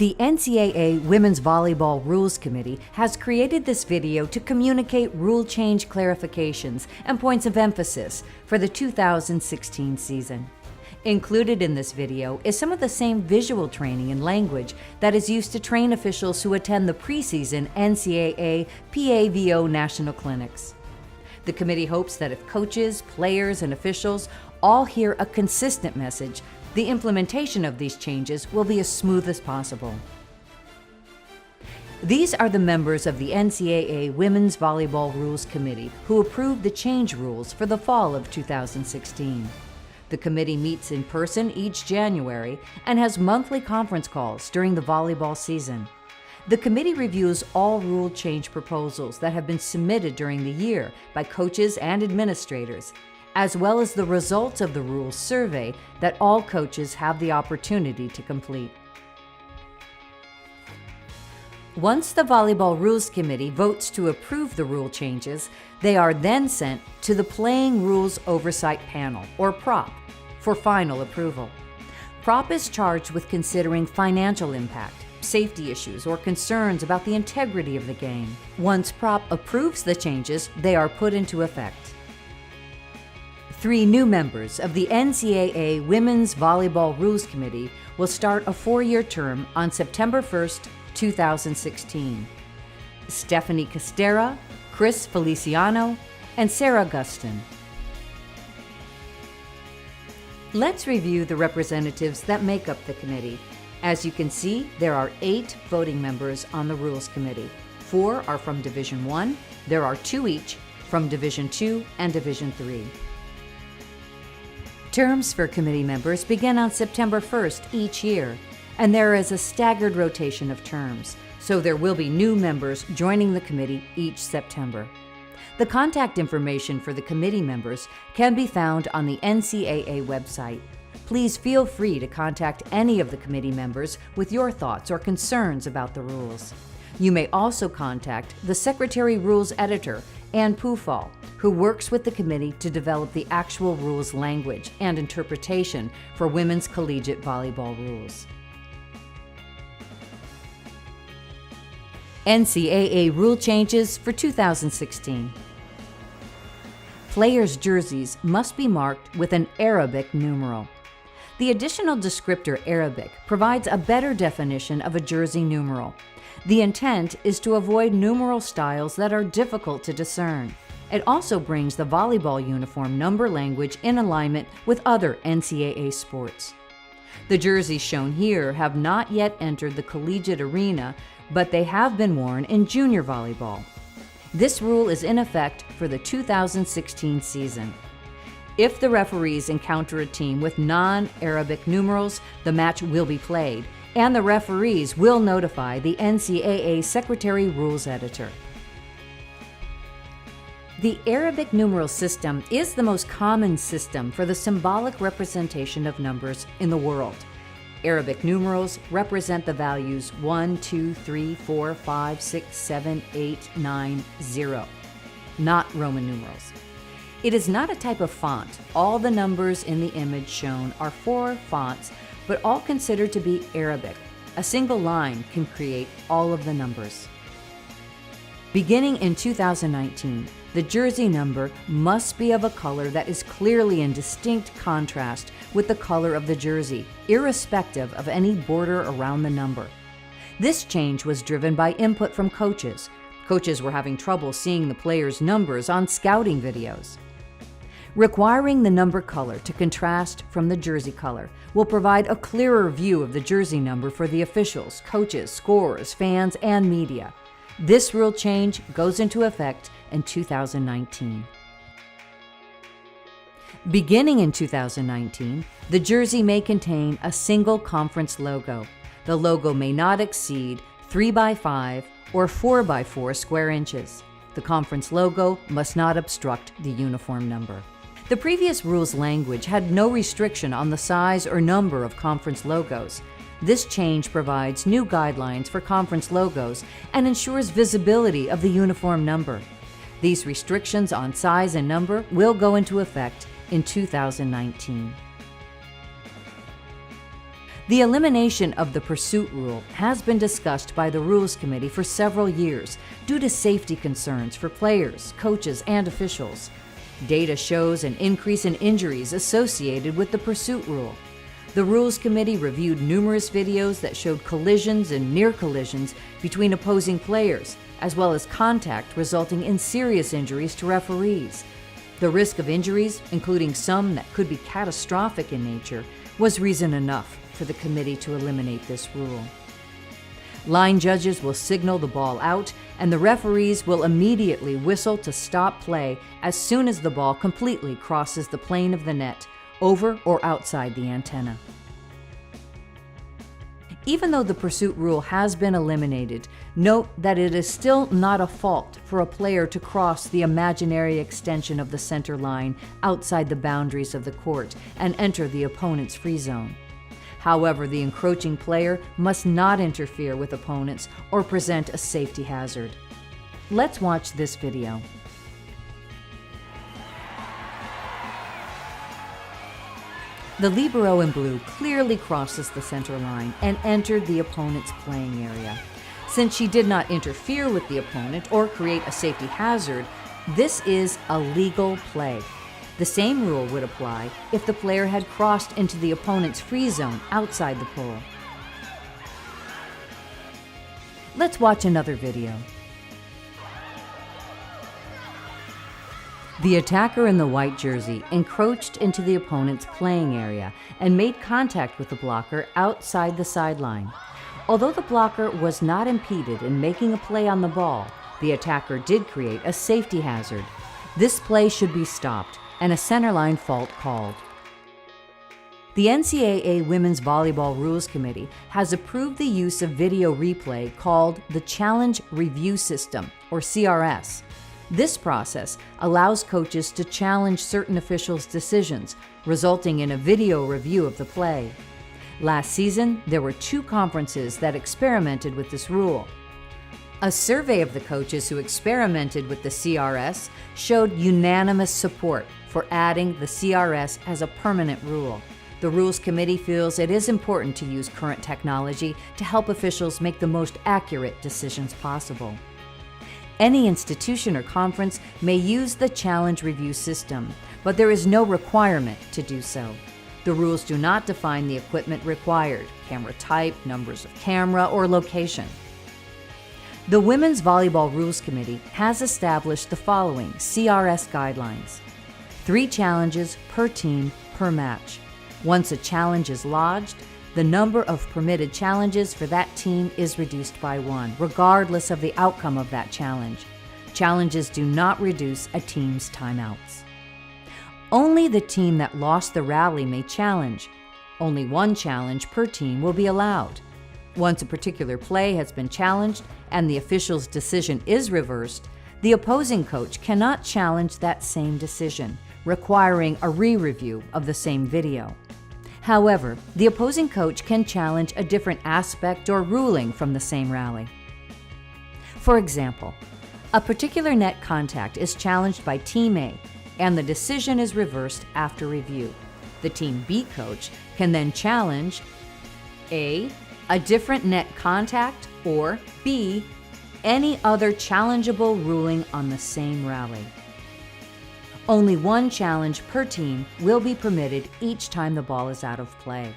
The NCAA Women's Volleyball Rules Committee has created this video to communicate rule change clarifications and points of emphasis for the 2016 season. Included in this video is some of the same visual training and language that is used to train officials who attend the preseason NCAA PAVO national clinics. The committee hopes that if coaches, players, and officials all hear a consistent message, the implementation of these changes will be as smooth as possible. These are the members of the NCAA Women's Volleyball Rules Committee who approved the change rules for the fall of 2016. The committee meets in person each January and has monthly conference calls during the volleyball season. The committee reviews all rule change proposals that have been submitted during the year by coaches and administrators, as well as the results of the rules survey that all coaches have the opportunity to complete. Once the Volleyball Rules Committee votes to approve the rule changes, they are then sent to the Playing Rules Oversight Panel, or PROP, for final approval. PROP is charged with considering financial impact, safety issues, or concerns about the integrity of the game. Once PROP approves the changes, they are put into effect. 3 new members of the NCAA Women's Volleyball Rules Committee will start a 4-year term on September 1st, 2016. Stephanie Castera, Chris Feliciano, and Sarah Gustin. Let's review the representatives that make up the committee. As you can see, there are 8 voting members on the Rules Committee. 4 are from Division I, there are 2 each from Division II and Division III. Terms for committee members begin on September 1st each year, and there is a staggered rotation of terms, so there will be new members joining the committee each September. The contact information for the committee members can be found on the NCAA website. Please feel free to contact any of the committee members with your thoughts or concerns about the rules. You may also contact the Secretary Rules Editor, Ann Pufall, who works with the committee to develop the actual rules language and interpretation for women's collegiate volleyball rules. NCAA rule changes for 2016. Players' jerseys must be marked with an Arabic numeral. The additional descriptor Arabic provides a better definition of a jersey numeral. The intent is to avoid numeral styles that are difficult to discern. It also brings the volleyball uniform number language in alignment with other NCAA sports. The jerseys shown here have not yet entered the collegiate arena, but they have been worn in junior volleyball. This rule is in effect for the 2016 season. If the referees encounter a team with non-Arabic numerals, the match will be played, and the referees will notify the NCAA Secretary Rules Editor. The Arabic numeral system is the most common system for the symbolic representation of numbers in the world. Arabic numerals represent the values 1, 2, 3, 4, 5, 6, 7, 8, 9, 0, not Roman numerals. It is not a type of font. All the numbers in the image shown are 4 fonts, but all considered to be Arabic. A single line can create all of the numbers. Beginning in 2019, the jersey number must be of a color that is clearly in distinct contrast with the color of the jersey, irrespective of any border around the number. This change was driven by input from coaches. Coaches were having trouble seeing the players' numbers on scouting videos. Requiring the number color to contrast from the jersey color will provide a clearer view of the jersey number for the officials, coaches, scorers, fans, and media. This rule change goes into effect in 2019. Beginning in 2019, the jersey may contain a single conference logo. The logo may not exceed 3x5 or 4x4 square inches. The conference logo must not obstruct the uniform number. The previous rules language had no restriction on the size or number of conference logos. This change provides new guidelines for conference logos and ensures visibility of the uniform number. These restrictions on size and number will go into effect in 2019. The elimination of the pursuit rule has been discussed by the Rules Committee for several years due to safety concerns for players, coaches, and officials. Data shows an increase in injuries associated with the pursuit rule. The Rules Committee reviewed numerous videos that showed collisions and near collisions between opposing players, as well as contact resulting in serious injuries to referees. The risk of injuries, including some that could be catastrophic in nature, was reason enough for the committee to eliminate this rule. Line judges will signal the ball out, and the referees will immediately whistle to stop play as soon as the ball completely crosses the plane of the net, over or outside the antenna. Even though the pursuit rule has been eliminated, note that it is still not a fault for a player to cross the imaginary extension of the center line outside the boundaries of the court and enter the opponent's free zone. However, the encroaching player must not interfere with opponents or present a safety hazard. Let's watch this video. The libero in blue clearly crosses the center line and entered the opponent's playing area. Since she did not interfere with the opponent or create a safety hazard, this is a legal play. The same rule would apply if the player had crossed into the opponent's free zone outside the pole. Let's watch another video. The attacker in the white jersey encroached into the opponent's playing area and made contact with the blocker outside the sideline. Although the blocker was not impeded in making a play on the ball, the attacker did create a safety hazard. This play should be stopped and a centerline fault called. The NCAA Women's Volleyball Rules Committee has approved the use of video replay called the Challenge Review System, or CRS. This process allows coaches to challenge certain officials' decisions, resulting in a video review of the play. Last season, there were 2 conferences that experimented with this rule. A survey of the coaches who experimented with the CRS showed unanimous support for adding the CRS as a permanent rule. The Rules Committee feels it is important to use current technology to help officials make the most accurate decisions possible. Any institution or conference may use the challenge review system, but there is no requirement to do so. The rules do not define the equipment required, camera type, numbers of camera, or location. The Women's Volleyball Rules Committee has established the following CRS guidelines: 3 challenges per team per match. Once a challenge is lodged, the number of permitted challenges for that team is reduced by 1, regardless of the outcome of that challenge. Challenges do not reduce a team's timeouts. Only the team that lost the rally may challenge. Only 1 challenge per team will be allowed. Once a particular play has been challenged and the official's decision is reversed, the opposing coach cannot challenge that same decision, requiring a re-review of the same video. However, the opposing coach can challenge a different aspect or ruling from the same rally. For example, a particular net contact is challenged by Team A, and the decision is reversed after review. The Team B coach can then challenge A, a different net contact, or B, any other challengeable ruling on the same rally. Only 1 challenge per team will be permitted each time the ball is out of play.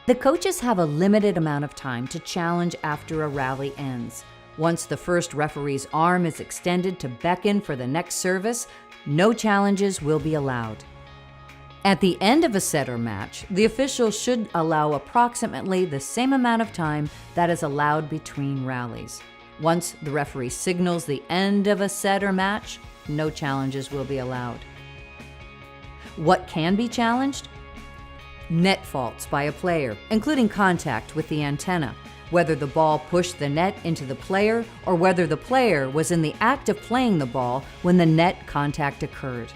The coaches have a limited amount of time to challenge after a rally ends. Once the first referee's arm is extended to beckon for the next service, no challenges will be allowed. At the end of a set or match, the official should allow approximately the same amount of time that is allowed between rallies. Once the referee signals the end of a set or match, no challenges will be allowed. What can be challenged? Net faults by a player, including contact with the antenna, whether the ball pushed the net into the player or whether the player was in the act of playing the ball when the net contact occurred.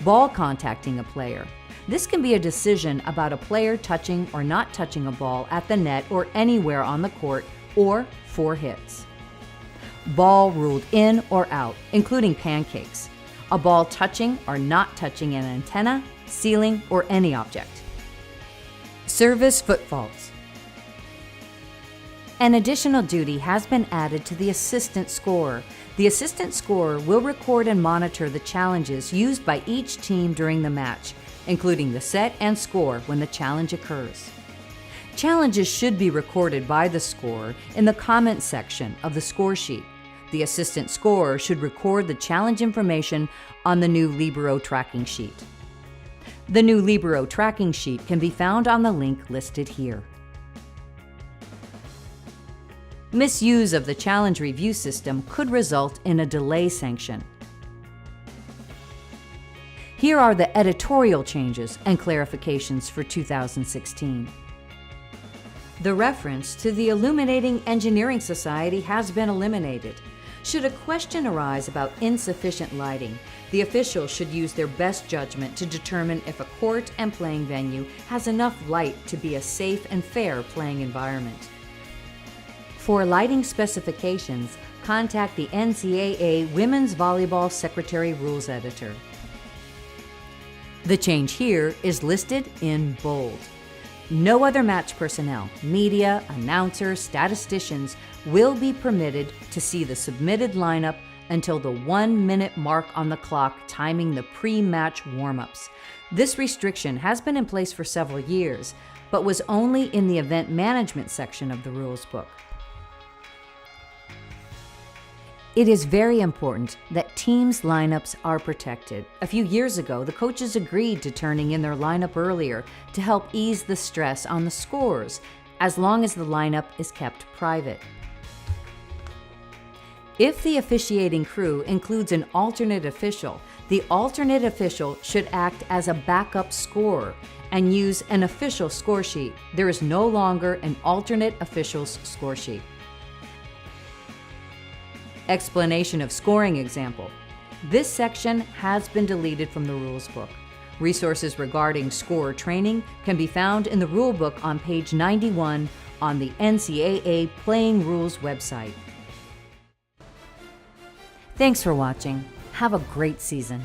Ball contacting a player. This can be a decision about a player touching or not touching a ball at the net or anywhere on the court, or 4 hits. Ball ruled in or out, including pancakes. A ball touching or not touching an antenna, ceiling, or any object. Service foot faults. An additional duty has been added to the assistant scorer. The assistant scorer will record and monitor the challenges used by each team during the match, including the set and score when the challenge occurs. Challenges should be recorded by the scorer in the comment section of the score sheet. The assistant scorer should record the challenge information on the new Libero tracking sheet. The new Libero tracking sheet can be found on the link listed here. Misuse of the challenge review system could result in a delay sanction. Here are the editorial changes and clarifications for 2016. The reference to the Illuminating Engineering Society has been eliminated. Should a question arise about insufficient lighting, the officials should use their best judgment to determine if a court and playing venue has enough light to be a safe and fair playing environment. For lighting specifications, contact the NCAA Women's Volleyball Secretary Rules Editor. The change here is listed in bold. No other match personnel, media, announcers, statisticians will be permitted to see the submitted lineup until the 1-minute mark on the clock timing the pre-match warm-ups. This restriction has been in place for several years, but was only in the event management section of the rules book. It is very important that teams' lineups are protected. A few years ago, the coaches agreed to turning in their lineup earlier to help ease the stress on the scorers, as long as the lineup is kept private. If the officiating crew includes an alternate official, the alternate official should act as a backup scorer and use an official score sheet. There is no longer an alternate official's score sheet. Explanation of scoring example. This section has been deleted from the rules book. Resources regarding scorer training can be found in the rule book on page 91 on the NCAA Playing Rules website. Thanks for watching. Have a great season.